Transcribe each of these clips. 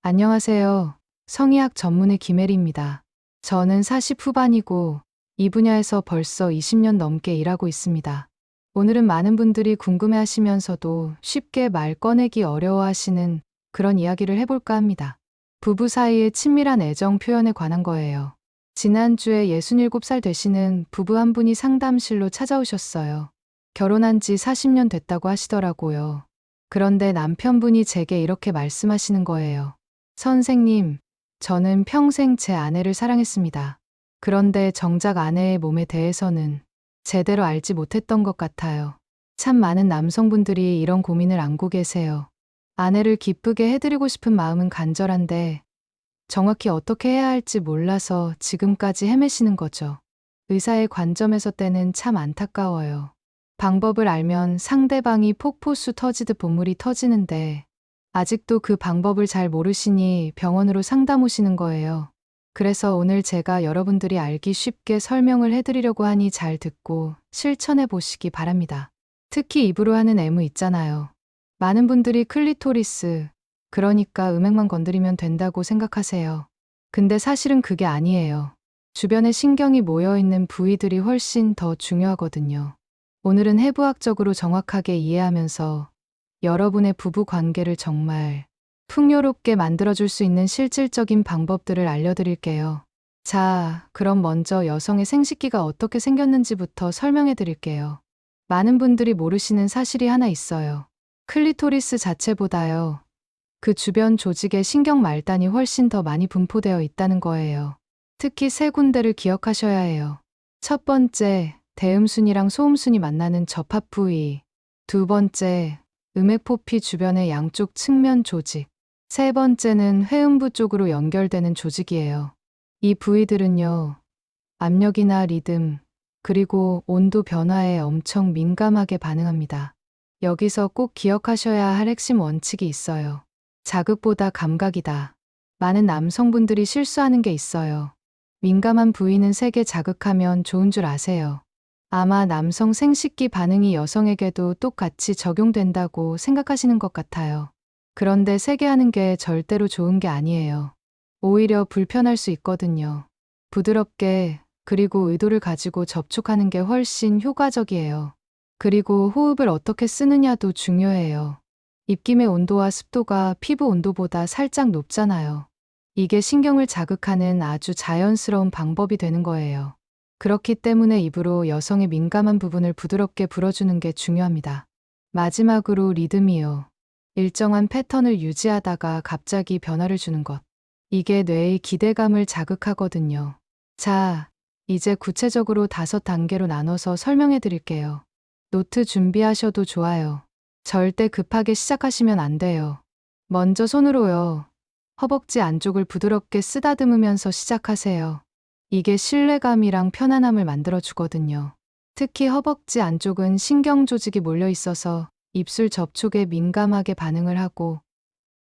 안녕하세요. 성의학 전문의 김혜리입니다. 저는 40 후반이고 이 분야에서 벌써 20년 넘게 일하고 있습니다. 오늘은 많은 분들이 궁금해 하시면서도 쉽게 말 꺼내기 어려워하시는 그런 이야기를 해볼까 합니다. 부부 사이의 친밀한 애정 표현에 관한 거예요. 지난주에 67살 되시는 부부 한 분이 상담실로 찾아오셨어요. 결혼한 지 40년 됐다고 하시더라고요. 그런데 남편분이 제게 이렇게 말씀하시는 거예요. 선생님, 저는 평생 제 아내를 사랑했습니다. 그런데 정작 아내의 몸에 대해서는 제대로 알지 못했던 것 같아요. 참 많은 남성분들이 이런 고민을 안고 계세요. 아내를 기쁘게 해드리고 싶은 마음은 간절한데 정확히 어떻게 해야 할지 몰라서 지금까지 헤매시는 거죠. 의사의 관점에서 때는 참 안타까워요. 방법을 알면 상대방이 폭포수 터지듯 본물이 터지는데 아직도 그 방법을 잘 모르시니 병원으로 상담 오시는 거예요. 그래서 오늘 제가 여러분들이 알기 쉽게 설명을 해드리려고 하니 잘 듣고 실천해 보시기 바랍니다. 특히 입으로 하는 애무 있잖아요. 많은 분들이 클리토리스, 그러니까 음액만 건드리면 된다고 생각하세요. 근데 사실은 그게 아니에요. 주변에 신경이 모여있는 부위들이 훨씬 더 중요하거든요. 오늘은 해부학적으로 정확하게 이해하면서 여러분의 부부 관계를 정말 풍요롭게 만들어줄 수 있는 실질적인 방법들을 알려드릴게요. 자, 그럼 먼저 여성의 생식기가 어떻게 생겼는지부터 설명해 드릴게요. 많은 분들이 모르시는 사실이 하나 있어요. 클리토리스 자체보다요. 그 주변 조직에 신경 말단이 훨씬 더 많이 분포되어 있다는 거예요. 특히 세 군데를 기억하셔야 해요. 첫 번째, 대음순이랑 소음순이 만나는 접합 부위. 두 번째, 음액포피 주변의 양쪽 측면 조직. 세 번째는 회음부 쪽으로 연결되는 조직이에요. 이 부위들은요, 압력이나 리듬, 그리고 온도 변화에 엄청 민감하게 반응합니다. 여기서 꼭 기억하셔야 할 핵심 원칙이 있어요. 자극보다 감각이다. 많은 남성분들이 실수하는 게 있어요. 민감한 부위는 세게 자극하면 좋은 줄 아세요. 아마 남성 생식기 반응이 여성에게도 똑같이 적용된다고 생각하시는 것 같아요. 그런데 세게 하는 게 절대로 좋은 게 아니에요. 오히려 불편할 수 있거든요. 부드럽게, 그리고 의도를 가지고 접촉하는 게 훨씬 효과적이에요. 그리고 호흡을 어떻게 쓰느냐도 중요해요. 입김의 온도와 습도가 피부 온도보다 살짝 높잖아요. 이게 신경을 자극하는 아주 자연스러운 방법이 되는 거예요. 그렇기 때문에 입으로 여성의 민감한 부분을 부드럽게 불어주는 게 중요합니다. 마지막으로 리듬이요. 일정한 패턴을 유지하다가 갑자기 변화를 주는 것. 이게 뇌의 기대감을 자극하거든요. 자, 이제 구체적으로 5단계로 나눠서 설명해 드릴게요. 노트 준비하셔도 좋아요. 절대 급하게 시작하시면 안 돼요. 먼저 손으로요. 허벅지 안쪽을 부드럽게 쓰다듬으면서 시작하세요. 이게 신뢰감이랑 편안함을 만들어주거든요. 특히 허벅지 안쪽은 신경 조직이 몰려 있어서 입술 접촉에 민감하게 반응을 하고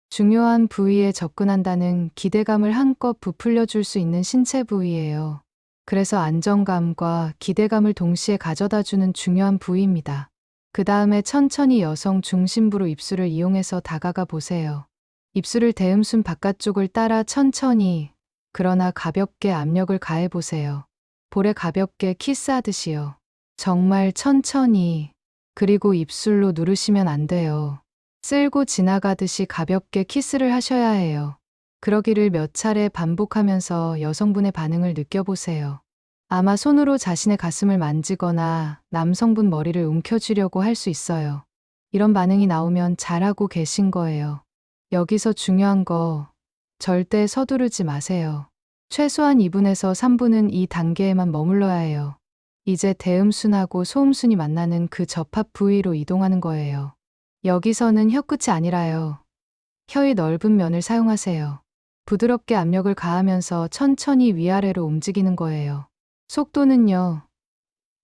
중요한 부위에 접근한다는 기대감을 한껏 부풀려 줄 수 있는 신체 부위예요. 그래서 안정감과 기대감을 동시에 가져다 주는 중요한 부위입니다. 그 다음에 천천히 여성 중심부로 입술을 이용해서 다가가 보세요. 입술을 대음순 바깥쪽을 따라 천천히, 그러나 가볍게 압력을 가해 보세요. 볼에 가볍게 키스하듯이요. 정말 천천히, 그리고 입술로 누르시면 안 돼요. 쓸고 지나가듯이 가볍게 키스를 하셔야 해요. 그러기를 몇 차례 반복하면서 여성분의 반응을 느껴보세요. 아마 손으로 자신의 가슴을 만지거나 남성분 머리를 움켜쥐려고 할 수 있어요. 이런 반응이 나오면 잘하고 계신 거예요. 여기서 중요한 거, 절대 서두르지 마세요. 최소한 2분에서 3분은 이 단계에만 머물러야 해요. 이제 대음순하고 소음순이 만나는 그 접합 부위로 이동하는 거예요. 여기서는 혀끝이 아니라요. 혀의 넓은 면을 사용하세요. 부드럽게 압력을 가하면서 천천히 위아래로 움직이는 거예요. 속도는요.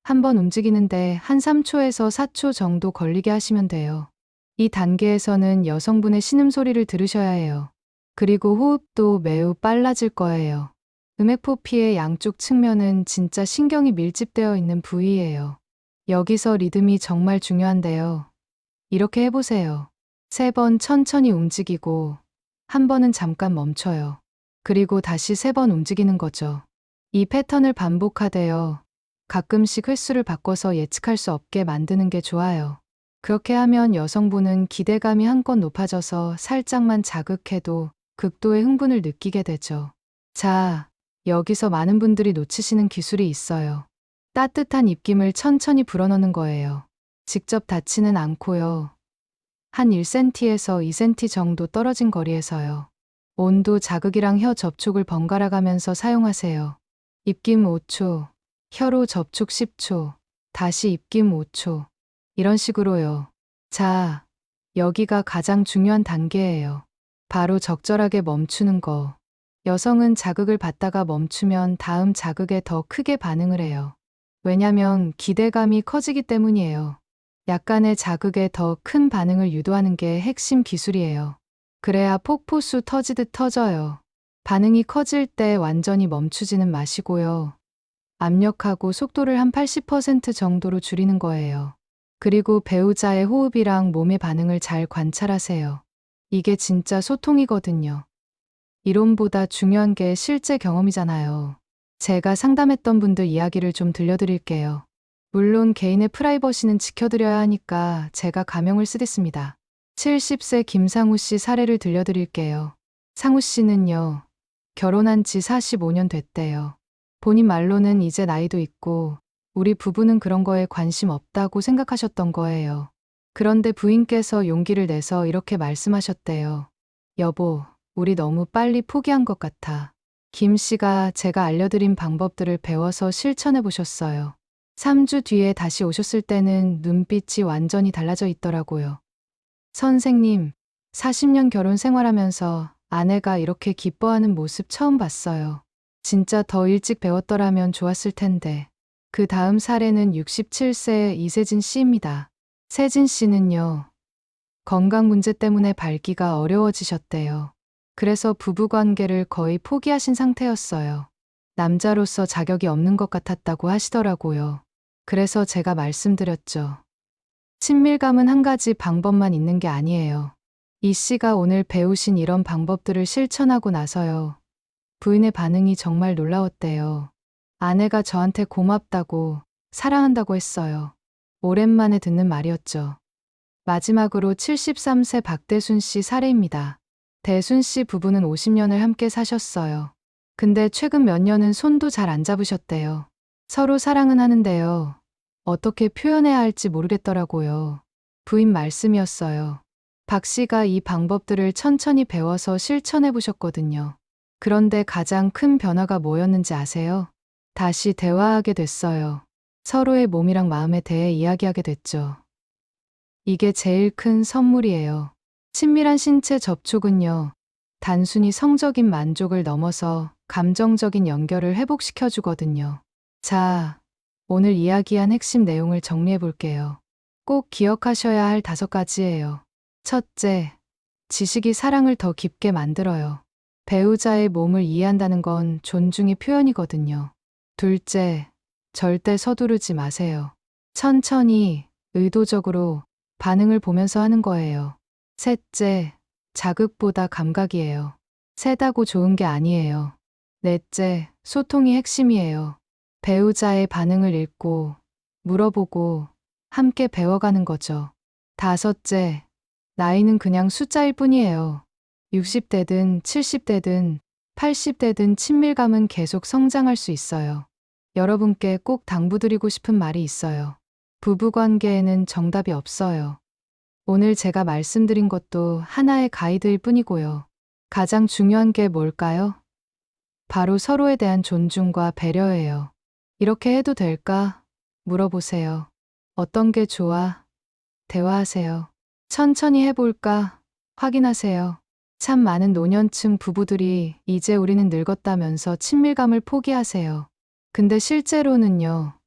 한번 움직이는데 한 3초에서 4초 정도 걸리게 하시면 돼요. 이 단계에서는 여성분의 신음소리를 들으셔야 해요. 그리고 호흡도 매우 빨라질 거예요. 음액포피의 양쪽 측면은 진짜 신경이 밀집되어 있는 부위예요. 여기서 리듬이 정말 중요한데요. 이렇게 해보세요. 3번 천천히 움직이고 한 번은 잠깐 멈춰요. 그리고 다시 3번 움직이는 거죠. 이 패턴을 반복하되어 가끔씩 횟수를 바꿔서 예측할 수 없게 만드는 게 좋아요. 그렇게 하면 여성분은 기대감이 한껏 높아져서 살짝만 자극해도 극도의 흥분을 느끼게 되죠. 자, 여기서 많은 분들이 놓치시는 기술이 있어요. 따뜻한 입김을 천천히 불어넣는 거예요. 직접 닿지는 않고요. 한 1cm에서 2cm 정도 떨어진 거리에서요. 온도 자극이랑 혀 접촉을 번갈아 가면서 사용하세요. 입김 5초, 혀로 접촉 10초, 다시 입김 5초. 이런 식으로요. 자, 여기가 가장 중요한 단계예요. 바로 적절하게 멈추는 거. 여성은 자극을 받다가 멈추면 다음 자극에 더 크게 반응을 해요. 왜냐면 기대감이 커지기 때문이에요. 약간의 자극에 더 큰 반응을 유도하는 게 핵심 기술이에요. 그래야 폭포수 터지듯 터져요. 반응이 커질 때 완전히 멈추지는 마시고요. 압력하고 속도를 한 80% 정도로 줄이는 거예요. 그리고 배우자의 호흡이랑 몸의 반응을 잘 관찰하세요. 이게 진짜 소통이거든요. 이론보다 중요한 게 실제 경험이잖아요. 제가 상담했던 분들 이야기를 좀 들려드릴게요. 물론 개인의 프라이버시는 지켜드려야 하니까 제가 가명을 쓰겠습니다. 70세 김상우 씨 사례를 들려드릴게요. 상우 씨는요, 결혼한 지 45년 됐대요. 본인 말로는 이제 나이도 있고 우리 부부는 그런 거에 관심 없다고 생각하셨던 거예요. 그런데 부인께서 용기를 내서 이렇게 말씀하셨대요. 여보, 우리 너무 빨리 포기한 것 같아. 김 씨가 제가 알려드린 방법들을 배워서 실천해 보셨어요. 3주 뒤에 다시 오셨을 때는 눈빛이 완전히 달라져 있더라고요. 선생님, 40년 결혼 생활하면서 아내가 이렇게 기뻐하는 모습 처음 봤어요. 진짜 더 일찍 배웠더라면 좋았을 텐데. 그 다음 사례는 67세의 이세진 씨입니다. 세진 씨는요, 건강 문제 때문에 밟기가 어려워지셨대요. 그래서 부부 관계를 거의 포기하신 상태였어요. 남자로서 자격이 없는 것 같았다고 하시더라고요. 그래서 제가 말씀드렸죠. 친밀감은 한 가지 방법만 있는 게 아니에요. 이 씨가 오늘 배우신 이런 방법들을 실천하고 나서요. 부인의 반응이 정말 놀라웠대요. 아내가 저한테 고맙다고, 사랑한다고 했어요. 오랜만에 듣는 말이었죠. 마지막으로 73세 박대순 씨 사례입니다. 대순 씨 부부는 50년을 함께 사셨어요. 근데 최근 몇 년은 손도 잘 안 잡으셨대요. 서로 사랑은 하는데요. 어떻게 표현해야 할지 모르겠더라고요. 부인 말씀이었어요. 박 씨가 이 방법들을 천천히 배워서 실천해 보셨거든요. 그런데 가장 큰 변화가 뭐였는지 아세요? 다시 대화하게 됐어요. 서로의 몸이랑 마음에 대해 이야기하게 됐죠. 이게 제일 큰 선물이에요. 친밀한 신체 접촉은요, 단순히 성적인 만족을 넘어서 감정적인 연결을 회복시켜 주거든요. 자, 오늘 이야기한 핵심 내용을 정리해 볼게요. 꼭 기억하셔야 할 5가지예요. 첫째, 지식이 사랑을 더 깊게 만들어요. 배우자의 몸을 이해한다는 건 존중의 표현이거든요. 둘째, 절대 서두르지 마세요. 천천히, 의도적으로 반응을 보면서 하는 거예요. 셋째, 자극보다 감각이에요. 세다고 좋은 게 아니에요. 넷째, 소통이 핵심이에요. 배우자의 반응을 읽고, 물어보고, 함께 배워가는 거죠. 다섯째, 나이는 그냥 숫자일 뿐이에요. 60대든 70대든 80대든 친밀감은 계속 성장할 수 있어요. 여러분께 꼭 당부드리고 싶은 말이 있어요. 부부관계에는 정답이 없어요. 오늘 제가 말씀드린 것도 하나의 가이드일 뿐이고요. 가장 중요한 게 뭘까요? 바로 서로에 대한 존중과 배려예요. 이렇게 해도 될까? 물어보세요. 어떤 게 좋아? 대화하세요. 천천히 해볼까? 확인하세요. 참 많은 노년층 부부들이 이제 우리는 늙었다면서 친밀감을 포기하세요. 근데 실제로는요,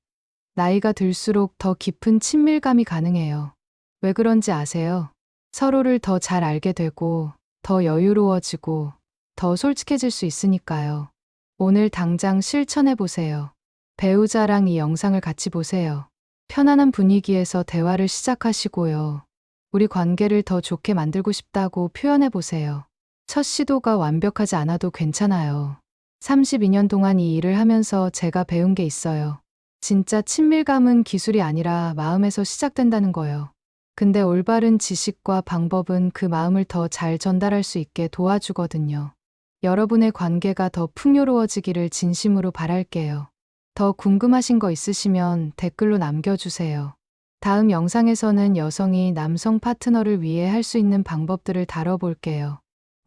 나이가 들수록 더 깊은 친밀감이 가능해요. 왜 그런지 아세요? 서로를 더 잘 알게 되고, 더 여유로워지고, 더 솔직해질 수 있으니까요. 오늘 당장 실천해 보세요. 배우자랑 이 영상을 같이 보세요. 편안한 분위기에서 대화를 시작하시고요. 우리 관계를 더 좋게 만들고 싶다고 표현해 보세요. 첫 시도가 완벽하지 않아도 괜찮아요. 32년 동안 이 일을 하면서 제가 배운 게 있어요. 진짜 친밀감은 기술이 아니라 마음에서 시작된다는 거예요. 근데 올바른 지식과 방법은 그 마음을 더 잘 전달할 수 있게 도와주거든요. 여러분의 관계가 더 풍요로워지기를 진심으로 바랄게요. 더 궁금하신 거 있으시면 댓글로 남겨주세요. 다음 영상에서는 여성이 남성 파트너를 위해 할 수 있는 방법들을 다뤄볼게요.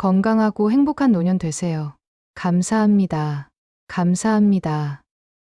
건강하고 행복한 노년 되세요. 감사합니다. 감사합니다.